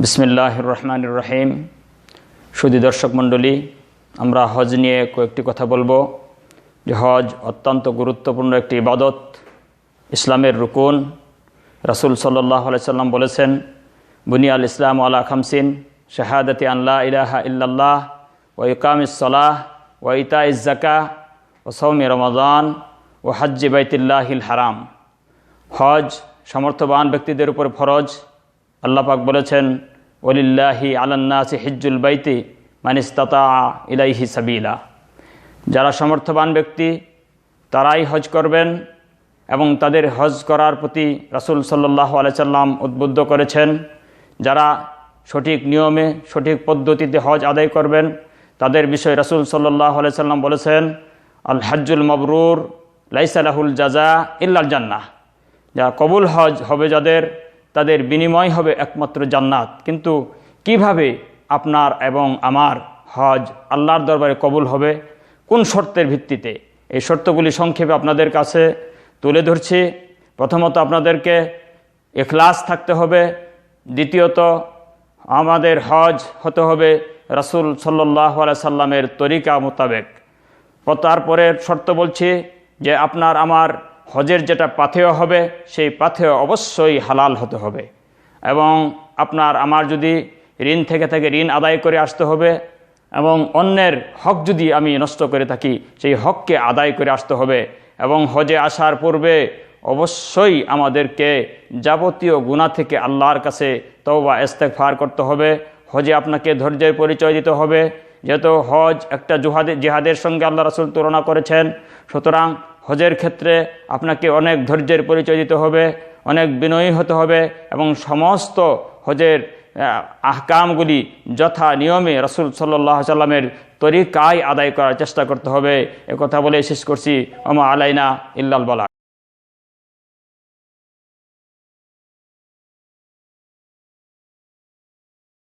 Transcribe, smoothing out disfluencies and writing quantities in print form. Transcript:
বিসমিল্লাহির রহমানির রহিম। সুধী দর্শক মণ্ডলী, আমরা হজ নিয়ে কয়েকটি কথা বলবো। যে হজ অত্যন্ত গুরুত্বপূর্ণ একটি ইবাদত, ইসলামের রুকুন। রাসূল সাল্লাল্লাহু আলাইহি সাল্লাম বলেছেন, বুনিয়াল ইসলাম আলা খামসিন, শাহাদাতি আন লা ইলাহা ইল্লাল্লাহ ওয়া ইকামিস সালাহ ওয়া ইতাইজ যাকাহ ওয়া সাওমি রমাদান ওয়া হজ্জি বাইতুল্লাহিল হারাম। হজ সমর্থবান ব্যক্তিদের উপর ফরজ। আল্লাহ পাক বলেছেন, ওয়ালিল্লাহি আলান্নাসি হিজ্জুল বাইতি মান ইসতাতা ইলাইহি সাবিলা। যারা সমর্থবান ব্যক্তি তারাই হজ করবেন এবং তাদের হজ করার প্রতি রাসূল সাল্লাল্লাহু আলাইহি সাল্লাম উদ্বুদ্ধ করেছেন। যারা সঠিক নিয়মে সঠিক পদ্ধতিতে হজ আদায় করবেন তাদের বিষয়ে রাসূল সাল্লাল্লাহু আলাইহি সাল্লাম বলেছেন, আল হজ্জুল মাবরুর লাইসা লাহুল জাযা ইল্লাল জান্নাহ। যা কবুল হজ হবে তাদের বিনিময় হবে একমাত্র জান্নাত। কিন্তু কিভাবে আপনার এবং আমার হজ আল্লাহর দরবারে কবুল হবে, কোন শর্তের ভিত্তিতে, এই শর্তগুলি সংক্ষেপে আপনাদের কাছে তুলে ধরছি। প্রথমত আপনাদেরকে ইখলাস থাকতে হবে। দ্বিতীয়ত আমাদের হজ হতে হবে রাসূল সাল্লাল্লাহু আলাইহি সাল্লামের তরিকা মোতাবেক। তারপরের শর্ত বলছি যে আপনার আমার হজের যেটা পাথেয় হবে সেই পাথেয় অবশ্যই হালাল হতে হবে এবং আপনার আমার যদি ঋণ থেকে থাকে ঋণ আদায় করে আসতে হবে এবং অন্যের হক যদি আমি নষ্ট করে থাকি সেই হককে আদায় করে আসতে হবে এবং হজে আসার পূর্বে অবশ্যই আমাদেরকে যাবতীয় গুনাহ থেকে আল্লাহর কাছে তওবা ইস্তেগফার করতে হবে। হজে আপনাকে ধৈর্যের পরিচয় দিতে হবে, যেহেতু হজ একটা জিহাদের সঙ্গে আল্লাহ রাসূল তুলনা করেছেন। সুতরাং হজের ক্ষেত্রে আপনাকে অনেক ধৈর্যের পরিচয় দিতে হবে, অনেক বিনয়ী হতে হবে এবং সমস্ত হজের আহকামগুলি যথা নিয়মে রাসূল সাল্লাল্লাহু আলাইহি সাল্লামের তরিকায় আদায় করার চেষ্টা করতে হবে। একথা বলে শেষ করছি। ওমা আলাইনা ইল্লাল বালাগ।